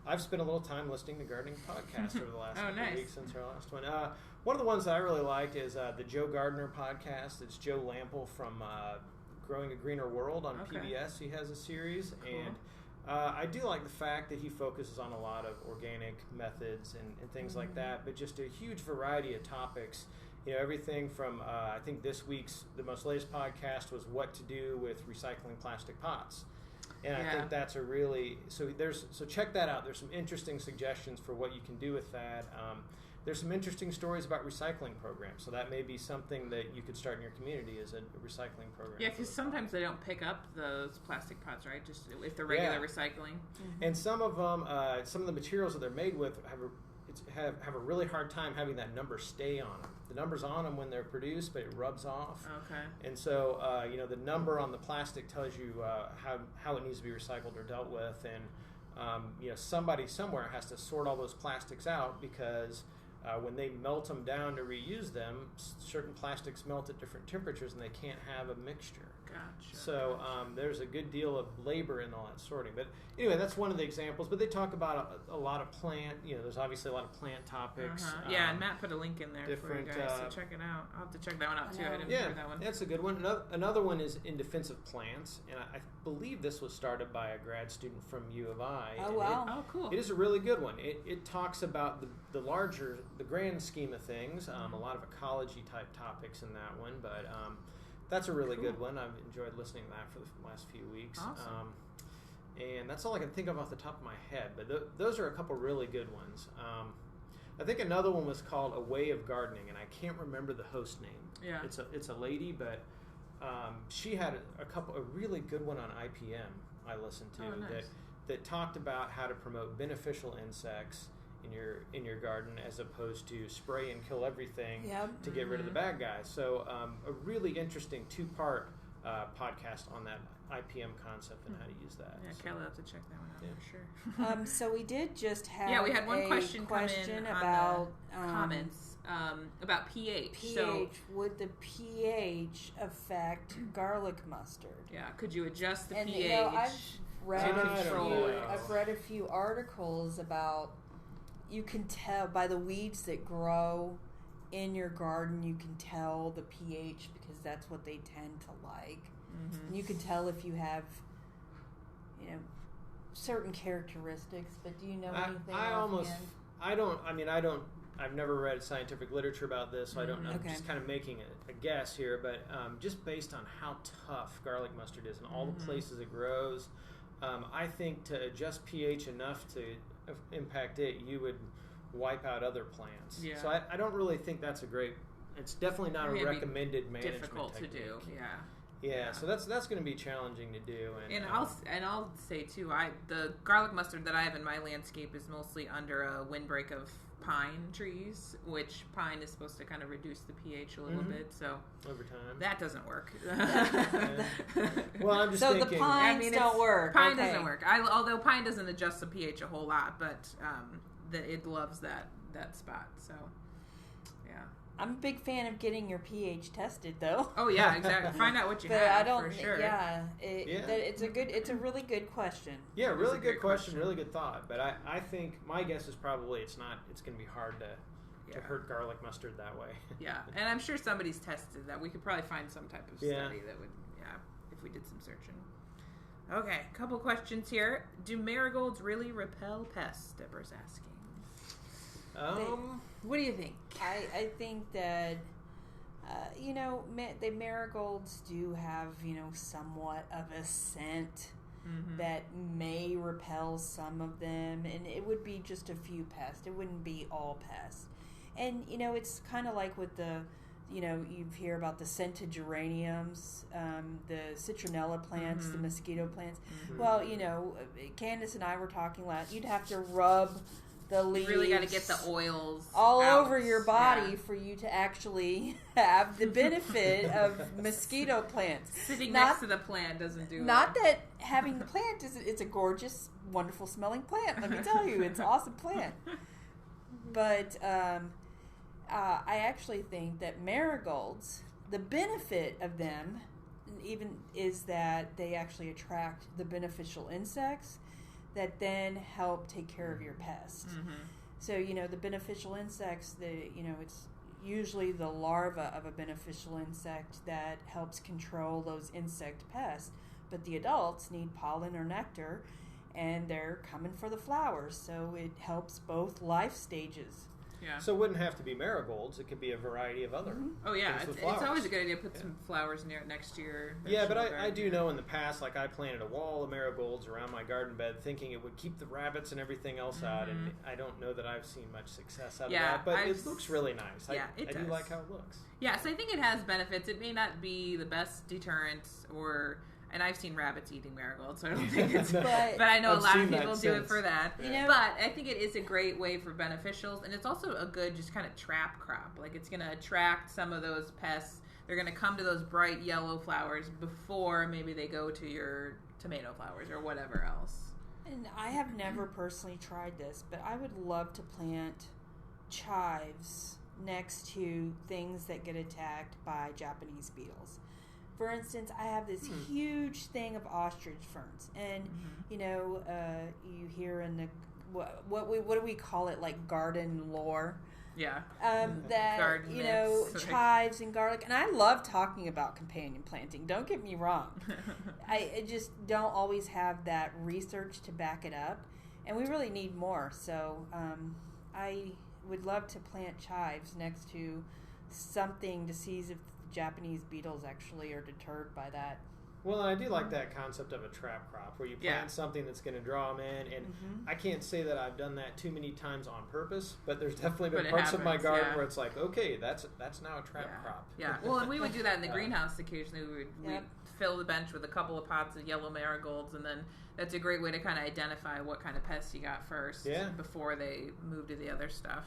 I've spent a little time listening to gardening podcasts over the last couple of weeks since our last one. One of the ones that I really liked is the Joe Gardner podcast. It's Joe Lample from Growing a Greener World on PBS. He has a series, and I do like the fact that he focuses on a lot of organic methods and things like that, but just a huge variety of topics. You know, everything from, I think this week's, the most latest podcast was what to do with recycling plastic pots. And I think that's a really, so check that out. There's some interesting suggestions for what you can do with that. There's some interesting stories about recycling programs. So that may be something that you could start in your community as a recycling program. Yeah, because sometimes they don't pick up those plastic pots, right? Just if they're regular recycling. Mm-hmm. And some of them, some of the materials that they're made with have a really hard time having that number stay on them. The number's on them when they're produced, but it rubs off. Okay. And so, the number on the plastic tells you how it needs to be recycled or dealt with. And, somebody somewhere has to sort all those plastics out because when they melt them down to reuse them, certain plastics melt at different temperatures and they can't have a mixture. Gotcha. So there's a good deal of labor in all that sorting. But anyway, that's one of the examples. But they talk about a lot of plant, there's obviously a lot of plant topics. Yeah, and Matt put a link in there for you guys to check it out. I'll have to check that one out too. I didn't hear that one. That's a good one. Another one is in defensive plants. And I believe this was started by a grad student from U of I. Oh, wow. Cool. It is a really good one. It talks about the grand scheme of things, a lot of ecology type topics in that one. But that's a really good one. I've enjoyed listening to that for the last few weeks. Awesome. And that's all I can think of off the top of my head. But those are a couple really good ones. I think another one was called A Way of Gardening, and I can't remember the host name. Yeah. It's a lady, but she had a really good one on IPM I listened to that talked about how to promote beneficial insects in your garden as opposed to spray and kill everything to get rid of the bad guys. So a really interesting 2-part podcast on that IPM concept and how to use that. Yeah, Kelly will have to check that one out for sure. So we did just have we had one question come in about comments about pH. Would the pH affect garlic mustard? Yeah, could you adjust the and, pH? I've read a few articles about you can tell by the weeds that grow in your garden, you can tell the pH because that's what they tend to like. Mm-hmm. And you can tell if you have, certain characteristics, but do you know anything? I've never read scientific literature about this, so I don't know. I'm just kind of making a guess here, but just based on how tough garlic mustard is and all the places it grows, I think to adjust pH enough to impact it, you would wipe out other plants. Yeah. So I don't really think that's it's definitely not a recommended management difficult technique. To do, Yeah, so that's going to be challenging to do. And I'll say too, the garlic mustard that I have in my landscape is mostly under a windbreak of pine trees, which pine is supposed to kind of reduce the pH a little bit. So over time, that doesn't work. Well, I'm just thinking. So the pines don't work. Pine doesn't work. Although pine doesn't adjust the pH a whole lot, but it loves that spot. So. I'm a big fan of getting your pH tested, though. Oh yeah, exactly. Find out what you have for sure. Yeah, it's a really good question. Yeah, really good question, really good thought. But I think my guess is probably it's going to be hard to hurt garlic mustard that way. Yeah, and I'm sure somebody's tested that. We could probably find some type of study that would, if we did some searching. Okay, a couple questions here. Do marigolds really repel pests? Deborah's asking. What do you think? I think that, the marigolds do have, somewhat of a scent that may repel some of them, and it would be just a few pests. It wouldn't be all pests. And, it's kind of like with the, you hear about the scented geraniums, the citronella plants, the mosquito plants. Well, Candice and I were talking last, you'd have to rub the leaves. You really got to get the oils all out. over your body for you to actually have the benefit of mosquito plants. Sitting next to the plant doesn't do it. Not that having the plant it's a gorgeous, wonderful smelling plant. Let me tell you, it's an awesome plant. But I actually think that marigolds, the benefit of them, even is that they actually attract the beneficial insects that then help take care of your pests. Mm-hmm. So, the beneficial insects, it's usually the larva of a beneficial insect that helps control those insect pests. But the adults need pollen or nectar, and they're coming for the flowers. So it helps both life stages. Yeah. So it wouldn't have to be marigolds. It could be a variety of other Oh, yeah. It's always a good idea to put some flowers near it next to your Yeah, but I do know in the past, like I planted a wall of marigolds around my garden bed thinking it would keep the rabbits and everything else out, and I don't know that I've seen much success out of that. But it looks really nice. Yeah, I do like how it looks. Yeah, so I think it has benefits. It may not be the best deterrent and I've seen rabbits eating marigolds, so I don't think it's... but I know a lot of people do it for that. Yeah. But I think it is a great way for beneficials, and it's also a good just kind of trap crop. Like, it's going to attract some of those pests. They're going to come to those bright yellow flowers before maybe they go to your tomato flowers or whatever else. And I have never personally tried this, but I would love to plant chives next to things that get attacked by Japanese beetles. For instance, I have this huge thing of ostrich ferns, and you hear in the what do we call it, like garden lore? Yeah. That garden chives and garlic, and I love talking about companion planting. Don't get me wrong. I just don't always have that research to back it up, and we really need more. So I would love to plant chives next to something to see if Japanese beetles actually are deterred by that. Well, I do like that concept of a trap crop where you plant something that's going to draw them in, and I can't say that I've done that too many times on purpose, but there's definitely been parts of my garden where it's like, okay, that's now a trap crop. Yeah, well, and we would do that in the greenhouse occasionally. We'd fill the bench with a couple of pots of yellow marigolds, and then that's a great way to kind of identify what kind of pests you got first before they move to the other stuff.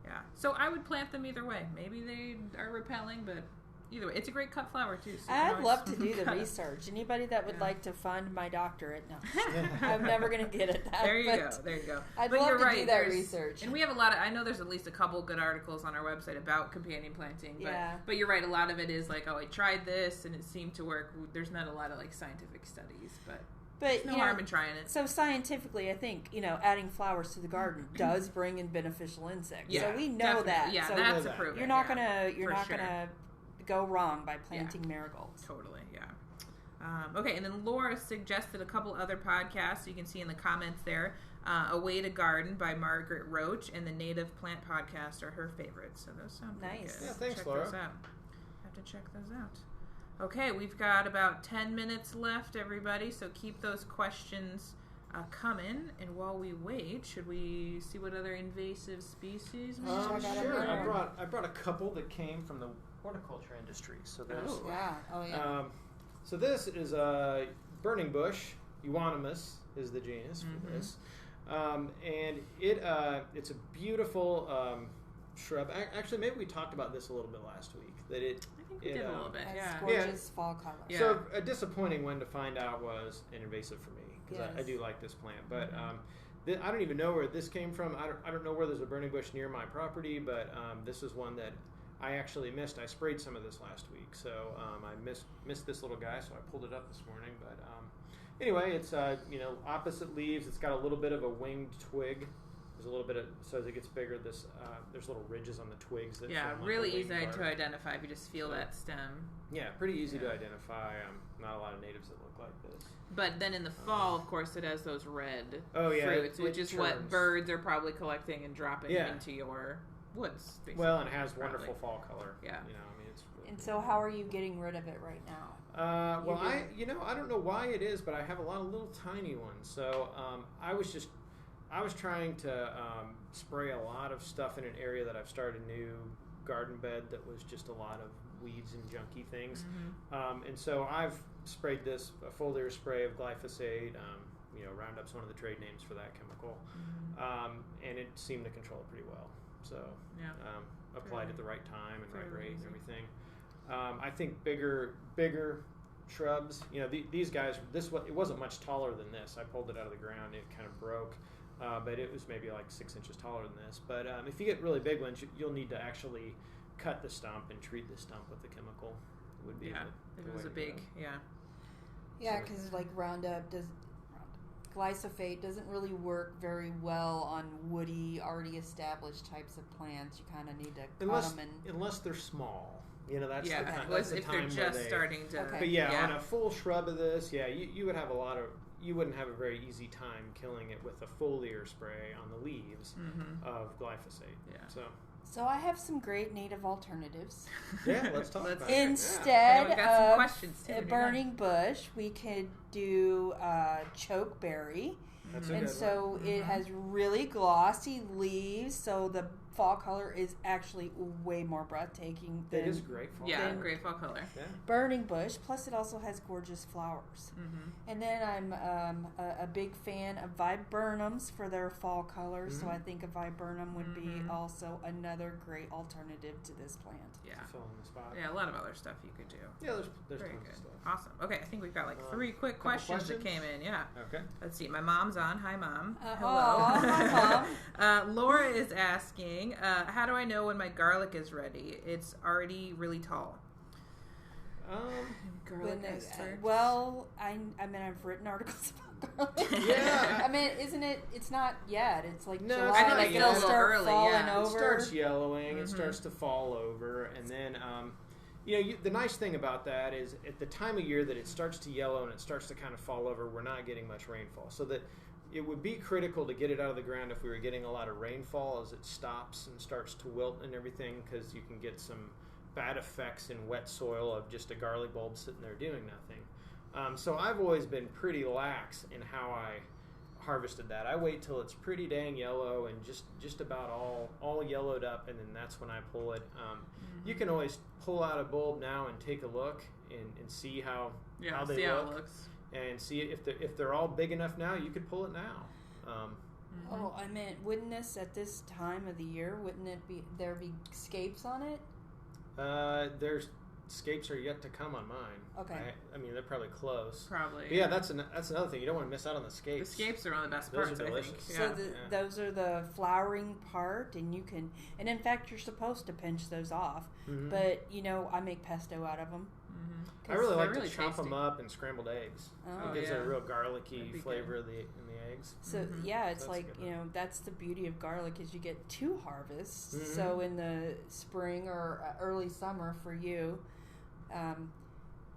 Yeah, so I would plant them either way. Maybe they are repelling, but either way, it's a great cut flower too. So I'd love to do the research. Anybody that would like to fund my doctorate, no, I'm never going to get it. There you go. I'd love to do that research. And we have a lot of. I know there's at least a couple good articles on our website about companion planting. But you're right. A lot of it is like, oh, I tried this and it seemed to work. There's not a lot of like scientific studies, but no harm in trying it. So scientifically, I think adding flowers to the garden does bring in beneficial insects. Yeah, so we know that. Yeah, so that's proven. You're not gonna go wrong by planting marigolds. Totally. Yeah. Okay, and then Laura suggested a couple other podcasts. You can see in the comments there. A Way to Garden by Margaret Roach and the Native Plant Podcast are her favorites. So those sound nice. Good. Yeah, thanks, check Laura. Those out. Have to check those out. Okay, we've got about 10 minutes left, everybody, so keep those questions coming. And while we wait, should we see what other invasive species we have? Sure. I brought a couple that came from the horticulture industry. So there's so this is a burning bush. Euonymus is the genus for this, and it's a beautiful shrub. Actually, maybe we talked about this a little bit last week. I think we did a little bit. It's gorgeous fall color. Yeah. So a disappointing one to find out was an invasive for me because I do like this plant, but I don't even know where this came from. I don't know where there's a burning bush near my property, but this is one that I actually missed. I sprayed some of this last week, so I missed this little guy, so I pulled it up this morning. But anyway, it's opposite leaves. It's got a little bit of a winged twig. There's a little bit of, so as it gets bigger, there's little ridges on the twigs. That really easy to identify if you just feel that stem. Yeah, pretty easy to identify. Not a lot of natives that look like this. But then in the fall, of course, it has those red fruits, which is churns. What birds are probably collecting and dropping into your woods. Basically. Well, and it has wonderful fall color. Yeah. It's really and so how are you getting rid of it right now? Well, I don't know why it is, but I have a lot of little tiny ones. So I was trying to spray a lot of stuff in an area that I've started a new garden bed that was just a lot of weeds and junky things. And so I've sprayed a foliar spray of glyphosate, Roundup's one of the trade names for that chemical, and it seemed to control it pretty well. So applied at the right time and right rate and everything. I think bigger shrubs. These guys. It wasn't much taller than this. I pulled it out of the ground. It kind of broke, but it was maybe like 6 inches taller than this. But if you get really big ones, you'll need to actually cut the stump and treat the stump with the chemical. It would be if it was a big because like Roundup glyphosate doesn't really work very well on woody, already established types of plants. You kind of need to cut them unless they're small. That's the time. That's the time if they're just starting to. Okay. But on a full shrub of this, you would have you wouldn't have a very easy time killing it with a foliar spray on the leaves of glyphosate. So I have some great native alternatives. Let's talk about it. Instead we've got some of questions too, a burning bush, we could do chokeberry. That's a and good so one. it has really glossy leaves, so the fall color is actually way more breathtaking than it is great fall color. Great fall color. Burning bush. Plus, it also has gorgeous flowers. And then I'm a big fan of viburnums for their fall colors. So I think a viburnum would be also another great alternative to this plant. Fill in the spot. A lot of other stuff you could do. There's very tons good. of stuff. Awesome. Okay, I think we've got like 3 quick questions that came in. Okay. Let's see. My mom's on. Hi, Mom. Hello. Hi, Mom. Laura is asking, how do I know when my garlic is ready? It's already really tall. Garlic experts? Well, I've written articles about garlic. Isn't it? It's not yet. It's like no, July. it's not Like yet. it'll start early, falling over. It starts yellowing. It starts to fall over, and then the nice thing about that is at the time of year that it starts to yellow and it starts to kind of fall over, we're not getting much rainfall. So that it would be critical to get it out of the ground if we were getting a lot of rainfall as it stops and starts to wilt and everything, because you can get some bad effects in wet soil of just a garlic bulb sitting there doing nothing. So I've always been pretty lax in how I harvested that. I wait till it's pretty dang yellow and just about all yellowed up, and then that's when I pull it. You can always pull out a bulb now and take a look and see how they how look. it looks. And see if they're all big enough now, you could pull it now. Oh, I meant, wouldn't this at this time of the year? Wouldn't there be scapes on it? There's scapes are yet to come on mine. Okay. They're probably close. Probably. But that's another thing. You don't want to miss out on the scapes. The scapes are one of the best Those parts, are I think. delicious. So those are the flowering part, and and in fact, you're supposed to pinch those off. But I make pesto out of them. I really like really to chop tasty. them up in scrambled eggs. It gives it a real garlicky flavor in the eggs. So it's like that's the beauty of garlic is you get 2 harvests. So in the spring or early summer for you,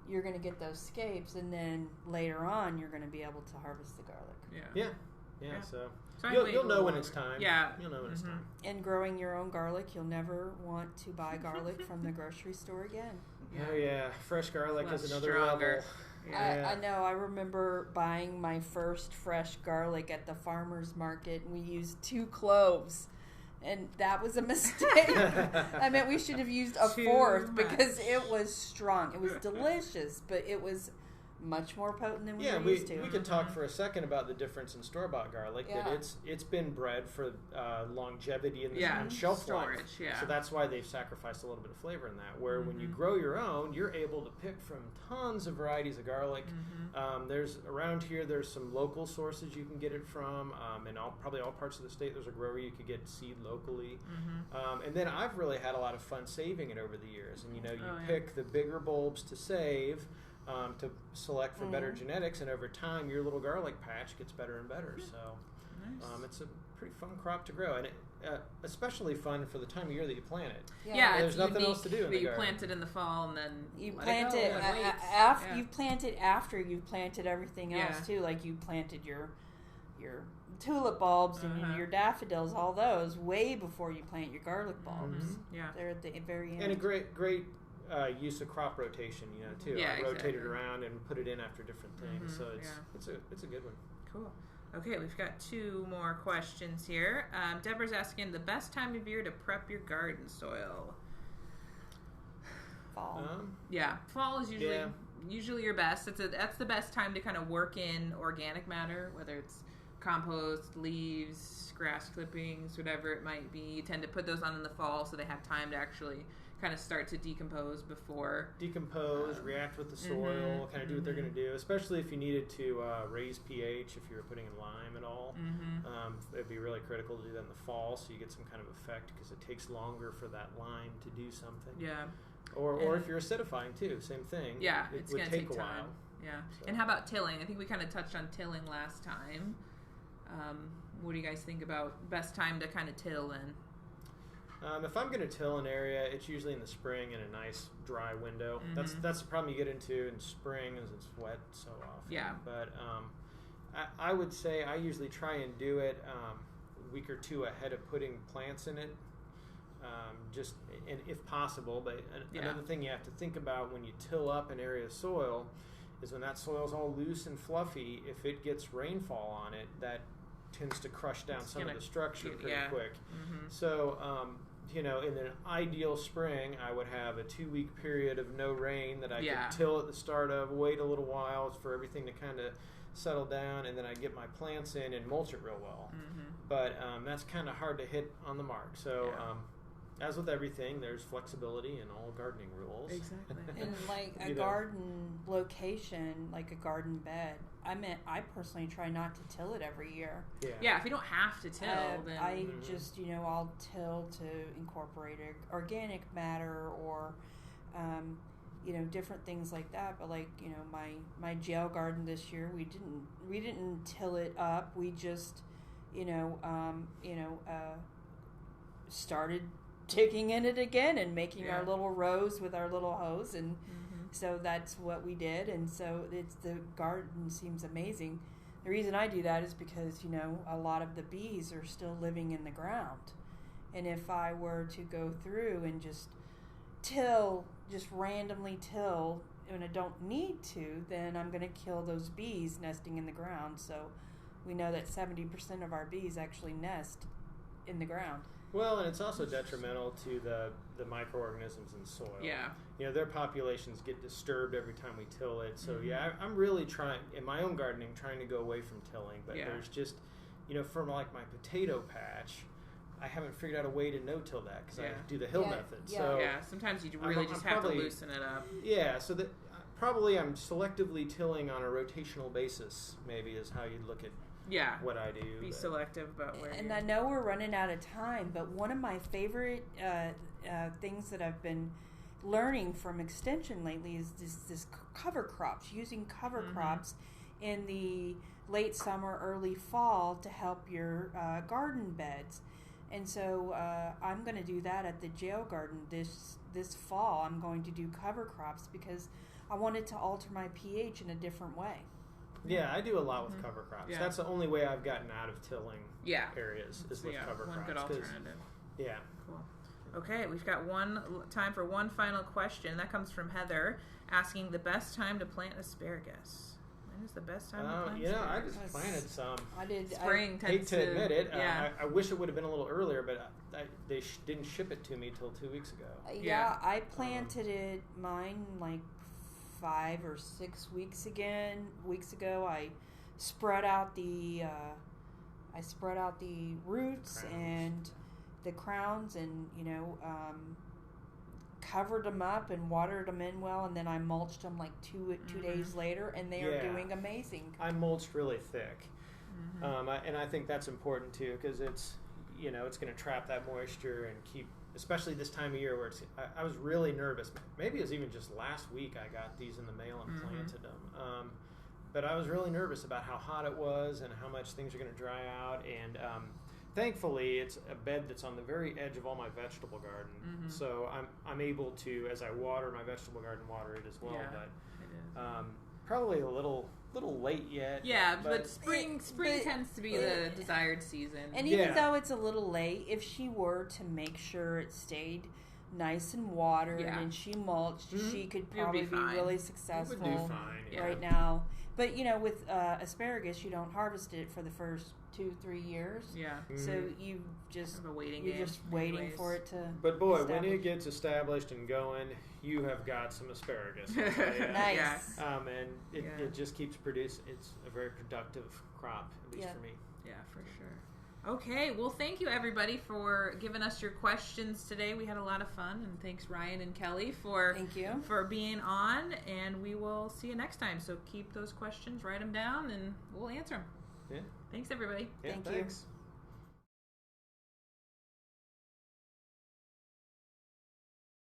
you're going to get those scapes, and then later on you're going to be able to harvest the garlic. Yeah. So So you'll know when it's time. Yeah. You'll know when it's time. And growing your own garlic, you'll never want to buy garlic from the grocery store again. Oh yeah, fresh garlic is another stronger. level. I know. I remember buying my first fresh garlic at the farmer's market, and we used 2 cloves. And that was a mistake. We should have used a 4th because it was strong. It was delicious, but it was much more potent than we were used to. We could talk for a second about the difference in store-bought garlic. Yeah. That it's been bred for longevity and shelf storage. life. Yeah. So that's why they've sacrificed a little bit of flavor in that. Where when you grow your own, you're able to pick from tons of varieties of garlic. There's around here. There's some local sources you can get it from, and probably all parts of the state. There's a grower you could get seed locally. And then I've really had a lot of fun saving it over the years. And you pick the bigger bulbs to save. To select for better genetics, and over time your little garlic patch gets better and better. So it's a pretty fun crop to grow, and especially fun for the time of year that you plant it. Yeah, there's nothing else to do in the you garden. plant it in the fall, and then you plant it after you've planted after you've planted everything else too. Like you planted your tulip bulbs and your daffodils, all those way before you plant your garlic bulbs. They're at the very end. And a great use of crop rotation, too. Yeah, rotate it around and put it in after different things. So it's a good one. Cool. Okay, we've got 2 more questions here. Deborah's asking the best time of year to prep your garden soil. Fall. Fall is usually usually your best. That's the best time to kind of work in organic matter, whether it's compost, leaves, grass clippings, whatever it might be. You tend to put those on in the fall so they have time to actually kind of start to decompose before. React with the soil, kind of do what they're going to do, especially if you needed to raise pH, if you were putting in lime at all. It'd be really critical to do that in the fall so you get some kind of effect because it takes longer for that lime to do something. Yeah. Or if you're acidifying too, same thing. Yeah, it it's would going to take take a time. while. Yeah. So. And how about tilling? I think we kind of touched on tilling last time. What do you guys think about best time to kind of till in? If I'm going to till an area, it's usually in the spring in a nice dry window. That's the problem you get into in spring is it's wet so often. Yeah. But I would say I usually try and do it a week or two ahead of putting plants in it, and if possible. But another thing you have to think about when you till up an area of soil is when that soil's all loose and fluffy, if it gets rainfall on it, that tends to crush down some of the structure pretty quick. So, in an ideal spring, I would have a 2-week period of no rain that I could till at the start of, wait a little while for everything to kind of settle down, and then I get my plants in and mulch it real well. But that's kind of hard to hit on the mark. So, as with everything, there's flexibility in all gardening rules. Exactly. And like a garden location, like a garden bed, I personally try not to till it every year. Yeah, if you don't have to till, then... I just, I'll till to incorporate organic matter or, different things like that. But like, my jail garden this year, we didn't till it up. We just, started digging in it again and making our little rows with our little hose, and so that's what we did. And so the garden seems amazing. The reason I do that is because a lot of the bees are still living in the ground, and if I were to go through and just randomly till when I don't need to, then I'm going to kill those bees nesting in the ground. So we know that 70% of our bees actually nest in the ground. Well, and it's also detrimental to the microorganisms in soil. Yeah. Their populations get disturbed every time we till it. So, I'm really trying, in my own gardening, trying to go away from tilling. But there's just, from like my potato patch, I haven't figured out a way to no-till that because I do the hill method. Yeah. So sometimes you really just have to loosen it up. Yeah, so that probably I'm selectively tilling on a rotational basis, maybe is how you'd look at what I do. Be selective about where. And I know we're running out of time, but one of my favorite things that I've been learning from Extension lately is this cover crops, using cover crops in the late summer, early fall to help your garden beds. And so I'm going to do that at the jail garden this fall. I'm going to do cover crops because I wanted to alter my pH in a different way. Yeah, I do a lot with cover crops. Yeah. That's the only way I've gotten out of tilling areas is with cover crops. One good alternative. Yeah. Cool. Okay, we've got time for one final question. That comes from Heather, asking the best time to plant asparagus. When is the best time to plant asparagus? I just planted some. I did. Spring I hate to admit it. Yeah. I wish it would have been a little earlier, but they didn't ship it to me till 2 weeks ago. I planted mine like 5 or 6 weeks ago. I spread out the roots and the crowns, and covered them up and watered them in well, and then I mulched them like two days later, and they are doing amazing. I mulched really thick, and I think that's important too because it's it's going to trap that moisture and keep. Especially this time of year where I was really nervous. Maybe it was even just last week I got these in the mail and planted them. But I was really nervous about how hot it was and how much things are going to dry out. And thankfully, it's a bed that's on the very edge of all my vegetable garden. So I'm able to, as I water my vegetable garden, water it as well. Yeah, but it is. probably a little late yet. Yeah, but spring tends to be the desired season. And even though it's a little late, if she were to make sure it stayed nice and watered, Yeah. and she mulched, she could probably be fine. really It successful would do fine, right now. But with asparagus, you don't harvest it for the first 2-3 years. Yeah. So you just Kind of a waiting you're game just waiting anyways. for it to. But boy, when establish. it gets established and going, you have got some asparagus. Nice. And it just keeps producing. It's a very productive crop, at least for me. Yeah, for sure. Okay, well, thank you everybody for giving us your questions today. We had a lot of fun, and thanks Ryan and Kelly for being on. And we will see you next time. So keep those questions, write them down, and we'll answer them. Yeah. Thanks everybody. Yeah, Thank thanks. you.